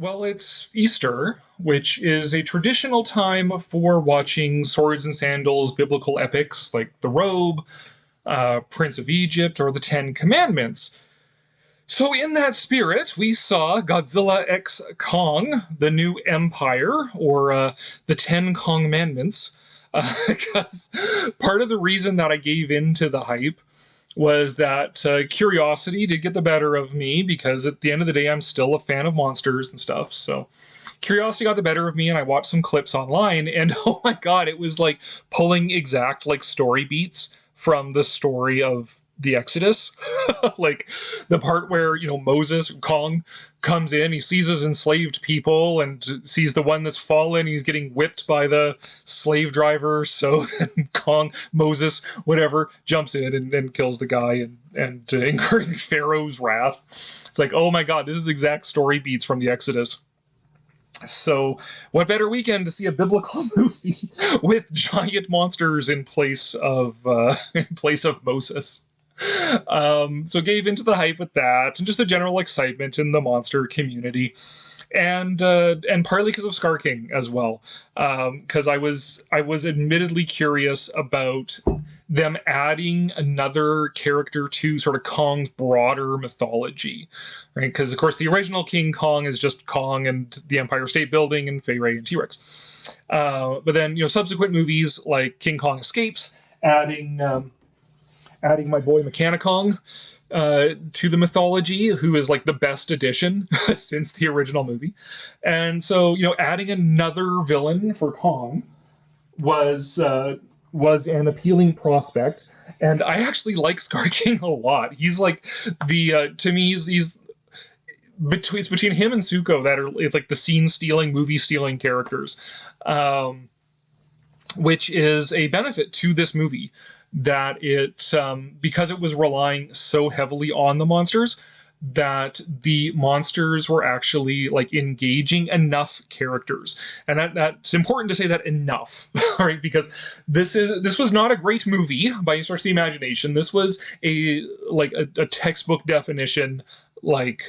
Well, it's Easter, which is a traditional time for watching swords and sandals biblical epics like The Robe, Prince of Egypt, or the Ten Commandments. So, in that spirit, we saw Godzilla X Kong, the new Empire, or the Ten Kongmandments. Because part of the reason that I gave in to the hype was that curiosity did get the better of me because at the end of the day, I'm still a fan of monsters and stuff. So curiosity got the better of me, and I watched some clips online, and oh my god, it was like pulling exact like story beats from the story of the Exodus. Like the part where Moses Kong comes in, he sees his enslaved people and sees the one that's fallen, he's getting whipped by the slave driver, so then Kong, Moses, whatever, jumps in and kills the guy and incurring Pharaoh's wrath. It's like, oh my god, this is exact story beats from the Exodus. So, what better weekend to see a biblical movie with giant monsters in place of Moses? So gave into the hype with that, and just the general excitement in the monster community, and partly because of Scar King as well, because I was admittedly curious about them adding another character to sort of Kong's broader mythology, right? Because of course the original King Kong is just Kong and the Empire State Building and Fay Ray and T-Rex, but then subsequent movies like King Kong Escapes adding my boy Mechanicong to the mythology, who is like the best addition since the original movie. And so, adding another villain for Kong was an appealing prospect. And I actually like Scar King a lot. He's like to me, he's it's between him and Zuko that are like the scene stealing, movie stealing characters, which is a benefit to this movie, that because it was relying so heavily on the monsters, that the monsters were actually like engaging enough characters. And that's important to say, that enough, right? Because this was not a great movie by any stretch of the imagination. This was a textbook definition, like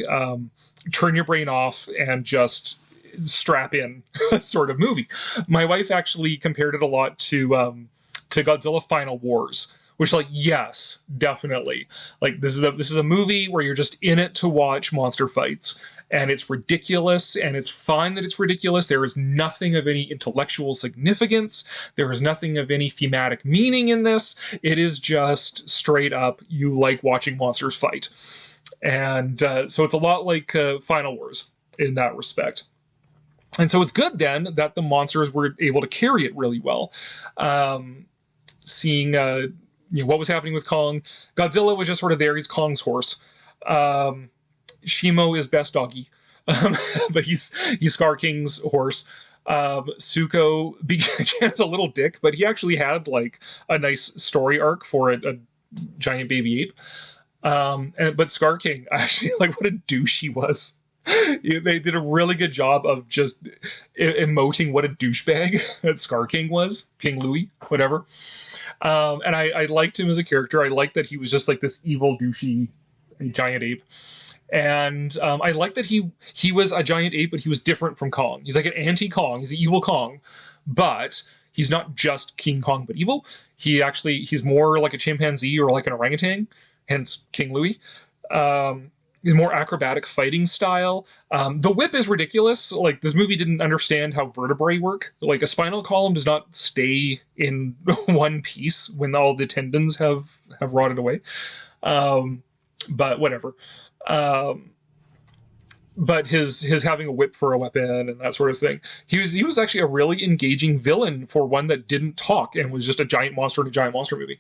turn your brain off and just strap in sort of movie. My wife actually compared it a lot to Godzilla Final Wars, which, like, yes, definitely. Like, this is a movie where you're just in it to watch monster fights, and it's ridiculous, and it's fine that it's ridiculous. There is nothing of any intellectual significance. There is nothing of any thematic meaning in this. It is just straight up, you like watching monsters fight. And so it's a lot like Final Wars in that respect. And so it's good then that the monsters were able to carry it really well. Seeing what was happening with Kong, Godzilla was just sort of there. He's Kong's horse. Shimo is best doggy, but he's Scar King's horse. Zuko begins a little dick, but he actually had like a nice story arc for a giant baby ape. But Scar King, actually, like, what a douche he was. They did a really good job of just emoting what a douchebag that Scar King was, King Louis, whatever. And I liked him as a character. I liked that he was just like this evil, douchey giant ape. And I liked that he was a giant ape, but he was different from Kong. He's like an anti-Kong. He's an evil Kong, but he's not just King Kong, but evil. He's more like a chimpanzee or like an orangutan, hence King Louis. His more acrobatic fighting style. The whip is ridiculous. Like, this movie didn't understand how vertebrae work. Like, a spinal column does not stay in one piece when all the tendons have rotted away. But whatever. But his having a whip for a weapon and that sort of thing. He was actually a really engaging villain for one that didn't talk and was just a giant monster in a giant monster movie.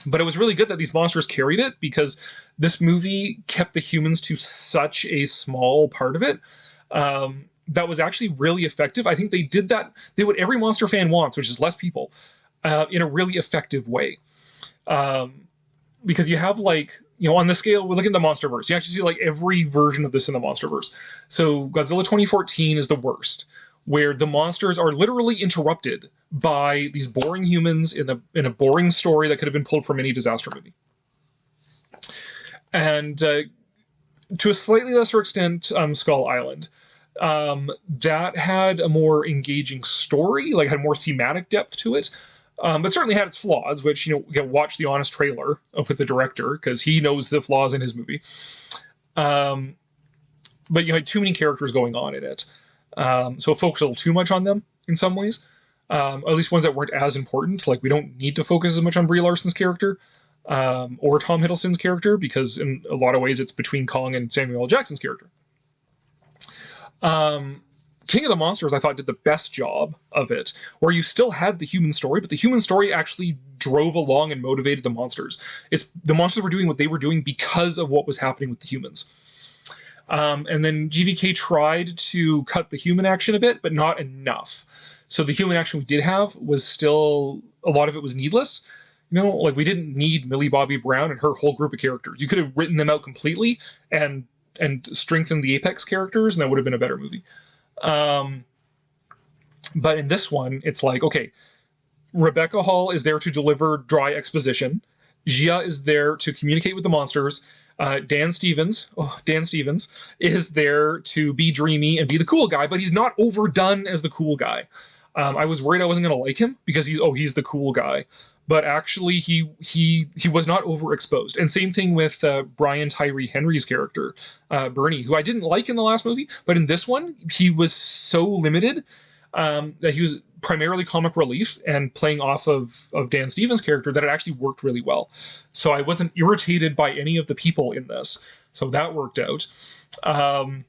But it was really good that these monsters carried it, because this movie kept the humans to such a small part of it. That was actually really effective. I think they did that. They what every monster fan wants, which is less people, in a really effective way. Because you have, like, on the scale, we're looking at the Monsterverse. You actually see like every version of this in the Monsterverse. So Godzilla 2014 is the worst, where the monsters are literally interrupted by these boring humans in a boring story that could have been pulled from any disaster movie. And to a slightly lesser extent, Skull Island. That had a more engaging story, like had more thematic depth to it. But certainly had its flaws, which, you can watch the honest trailer with the director because he knows the flaws in his movie. Um, but you had too many characters going on in it. So it focused a little too much on them in some ways. At least ones that weren't as important. Like, we don't need to focus as much on Brie Larson's character or Tom Hiddleston's character, because in a lot of ways it's between Kong and Samuel L. Jackson's character. King of the Monsters, I thought, did the best job of it, where you still had the human story, but the human story actually drove along and motivated the monsters. The monsters were doing what they were doing because of what was happening with the humans. And then GVK tried to cut the human action a bit, but not enough. So the human action we did have was still, a lot of it was needless. Like, we didn't need Millie Bobby Brown and her whole group of characters. You could have written them out completely and strengthened the Apex characters, and that would have been a better movie. But in this one, it's like, okay, Rebecca Hall is there to deliver dry exposition. Gia is there to communicate with the monsters. Dan Stevens is there to be dreamy and be the cool guy, but he's not overdone as the cool guy. I was worried I wasn't going to like him because he's the cool guy, but actually he was not overexposed. And same thing with Brian Tyree Henry's character, Bernie, who I didn't like in the last movie, but in this one he was so limited that he was primarily comic relief and playing off of Dan Stevens' character, that it actually worked really well. So I wasn't irritated by any of the people in this. So that worked out. And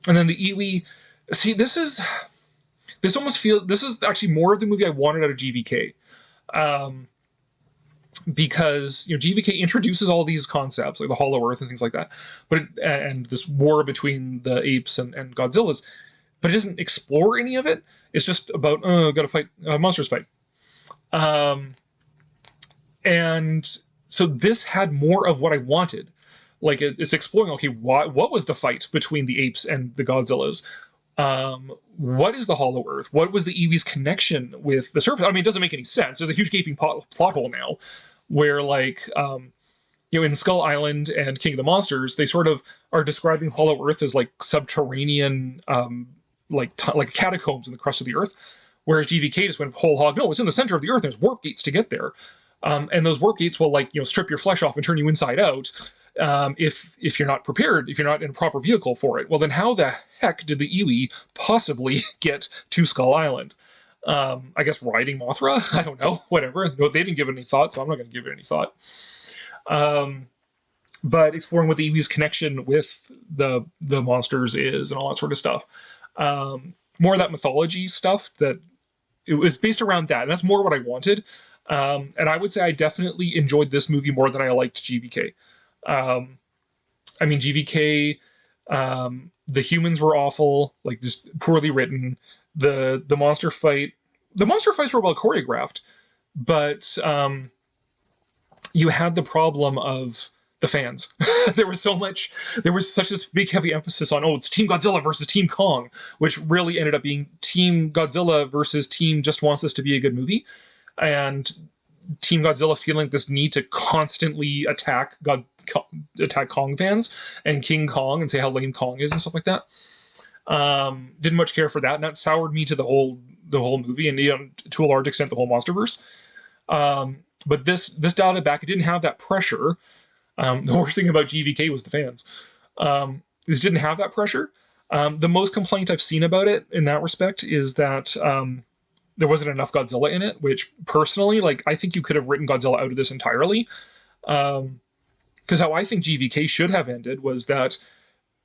then the Iwi, see, this is actually more of the movie I wanted out of GVK. Because GVK introduces all these concepts like the Hollow Earth and things like that, and this war between the apes and Godzillas, but it doesn't explore any of it. It's just about gotta fight monsters fight. And so this had more of what I wanted. Like, it's exploring, okay, what was the fight between the apes and the Godzillas? What is the Hollow Earth? What was the Eewee's connection with the surface? I mean, it doesn't make any sense. There's a huge gaping plot hole now, where, like, in Skull Island and King of the Monsters, they sort of are describing Hollow Earth as like subterranean, like catacombs in the crust of the Earth, whereas GVK just went whole hog. No, it's in the center of the Earth. There's warp gates to get there, and those warp gates will, like, strip your flesh off and turn you inside out. If you're not prepared, if you're not in a proper vehicle for it. Well, then how the heck did the Iwi possibly get to Skull Island? I guess riding Mothra? I don't know. Whatever. No, they didn't give it any thought, so I'm not going to give it any thought. But exploring what the Iwi's connection with the monsters is and all that sort of stuff. More of that mythology stuff, that it was based around that, and that's more what I wanted. And I would say I definitely enjoyed this movie more than I liked GVK. I mean, GVK, the humans were awful, like, just poorly written. The monster fights were well choreographed, but you had the problem of the fans. there was such this big heavy emphasis on, it's Team Godzilla versus Team Kong, which really ended up being Team Godzilla versus Team just wants this to be a good movie. And Team Godzilla feeling this need to constantly attack Kong fans and King Kong and say how lame Kong is and stuff like that. Didn't much care for that, and that soured me to the whole movie, and to a large extent the whole MonsterVerse. But this dialed it back. It didn't have that pressure. The worst thing about GVK was the fans. This didn't have that pressure. The most complaint I've seen about it in that respect is that there wasn't enough Godzilla in it, which personally, like, I think you could have written Godzilla out of this entirely. Because how I think GVK should have ended was that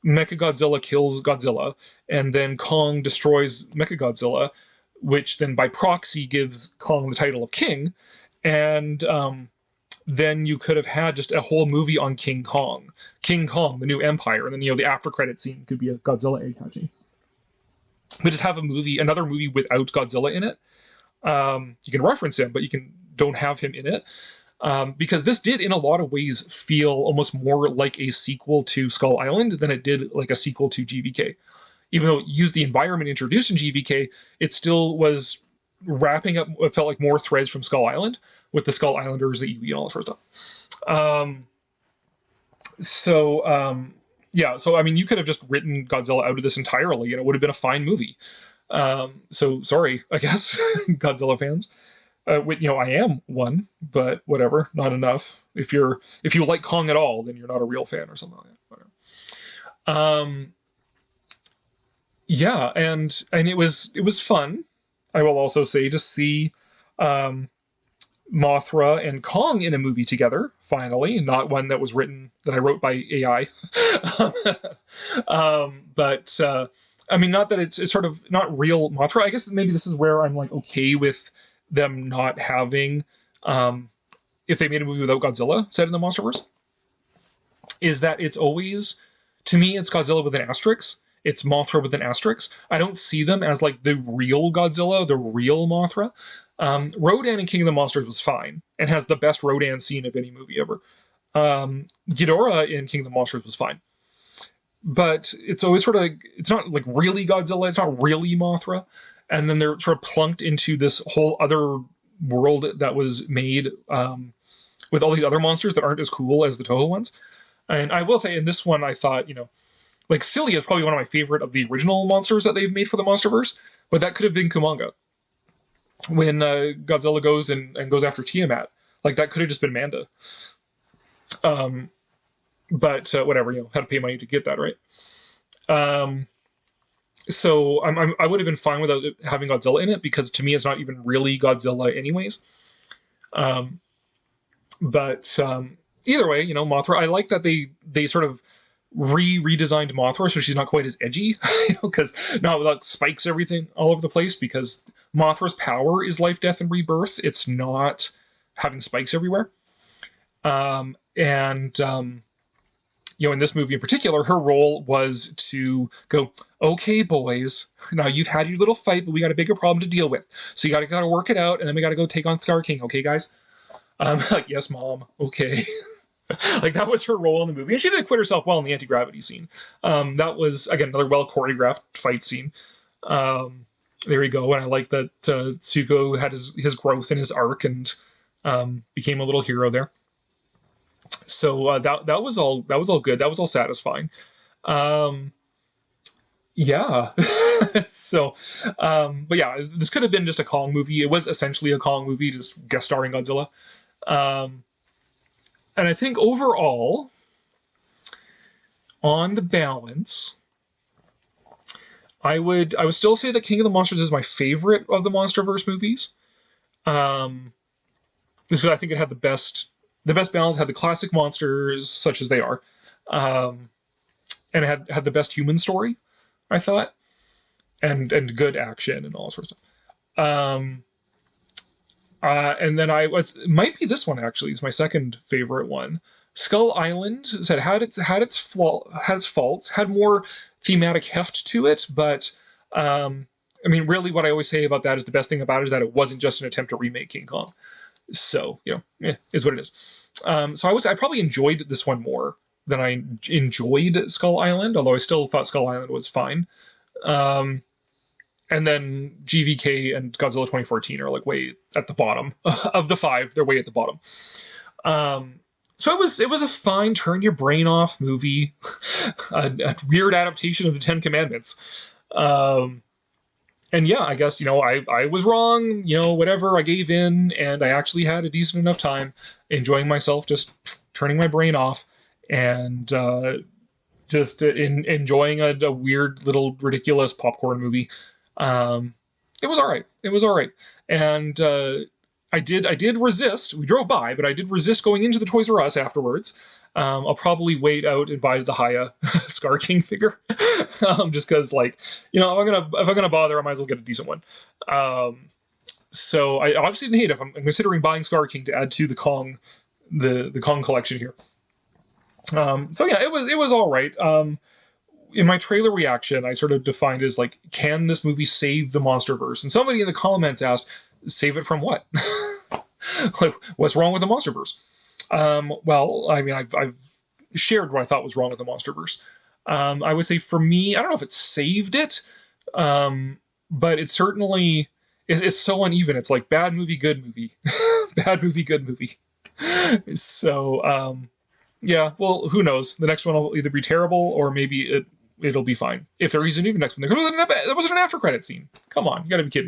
Mechagodzilla kills Godzilla, and then Kong destroys Mechagodzilla, which then by proxy gives Kong the title of king, and then you could have had just a whole movie on King Kong, the new empire, and then the after credit scene could be a Godzilla egg hatching. But just have another movie without Godzilla in it. You can reference him, but don't have him in it. Because this did, in a lot of ways, feel almost more like a sequel to Skull Island than it did like a sequel to GVK. Even though it used the environment introduced in GVK, it still was wrapping up what felt like more threads from Skull Island, with the Skull Islanders, the Iwi, and all that sort of stuff. Yeah, so I mean, you could have just written Godzilla out of this entirely, and it would have been a fine movie. So sorry, I guess, Godzilla fans. I am one, but whatever, not enough. If you like Kong at all, then you're not a real fan or something like that. Whatever. Um, yeah, and it was fun. I will also say to see um, Mothra and Kong in a movie together. Finally, not one that was written that I wrote by AI. But I mean, not that it's sort of not real Mothra. I guess maybe this is where I'm like okay with them not having if they made a movie without Godzilla set in the MonsterVerse, is that it's always, to me, it's Godzilla with an asterisk. It's Mothra with an asterisk. I don't see them as like the real Godzilla, the real Mothra. Rodan in King of the Monsters was fine and has the best Rodan scene of any movie ever. Ghidorah in King of the Monsters was fine. But it's always sort of, it's not like really Godzilla, it's not really Mothra. And then they're sort of plunked into this whole other world that was made with all these other monsters that aren't as cool as the Toho ones. And I will say, in this one, I thought, like Cilia is probably one of my favorite of the original monsters that they've made for the MonsterVerse, but that could have been Kumanga when Godzilla goes and goes after Tiamat. Like that could have just been Manda. But whatever, had to pay money to get that right. So I would have been fine without having Godzilla in it because to me it's not even really Godzilla anyways. But either way, Mothra. I like that they sort of redesigned Mothra so she's not quite as edgy, because not without spikes everything all over the place. Because Mothra's power is life, death, and rebirth. It's not having spikes everywhere. In this movie in particular, her role was to go, okay, boys, now you've had your little fight, but we got a bigger problem to deal with. So you gotta work it out, and then we gotta go take on Scar King, okay, guys? Like, yes, mom, okay. Like, that was her role in the movie. And she did acquit herself well in the anti-gravity scene. That was, again, another well-choreographed fight scene. There you go. And I like that Tsuko had his growth and his arc and became a little hero there. So that was all good. That was all satisfying. Yeah. So, but yeah, this could have been just a Kong movie. It was essentially a Kong movie, just guest starring Godzilla. And I think overall, on the balance, I would still say that King of the Monsters is my favorite of the MonsterVerse movies. This is, I think, it had the best balance. Had the classic monsters such as they are, and it had the best human story, I thought, and good action and all sorts of stuff. And then it might be this one actually is my second favorite one. Skull Island said had its faults, had more thematic heft to it, but I mean, really, what I always say about that is the best thing about it is that it wasn't just an attempt to remake King Kong. So is what it is. So I probably enjoyed this one more than I enjoyed Skull Island, although I still thought Skull Island was fine. And then GVK and Godzilla 2014 are like way at the bottom of the five. They're way at the bottom. So it was a fine turn your brain off movie, a weird adaptation of the Ten Commandments. And yeah, I guess, I was wrong, whatever, I gave in, and I actually had a decent enough time enjoying myself, just turning my brain off, and just enjoying a weird little ridiculous popcorn movie. It was all right. It was all right. And I did resist. We drove by, but I did resist going into the Toys R Us afterwards. I'll probably wait out and buy the Haya Scar King figure, just because, like, if I'm gonna bother, I might as well get a decent one. So I obviously didn't hate it. I'm considering buying Scar King to add to the Kong, the Kong collection here. So yeah, it was all right. In my trailer reaction, I sort of defined it as like, can this movie save the MonsterVerse? And somebody in the comments asked, save it from what? Like, what's wrong with the MonsterVerse? Well, I mean, I've shared what I thought was wrong with the MonsterVerse. I would say for me, I don't know if it saved it, but it certainly it's so uneven. It's like bad movie, good movie, bad movie, good movie. So Yeah, well, who knows? The next one will either be terrible or maybe it'll be fine. If there isn't even next one, there wasn't an after credit scene. Come on, you gotta be kidding.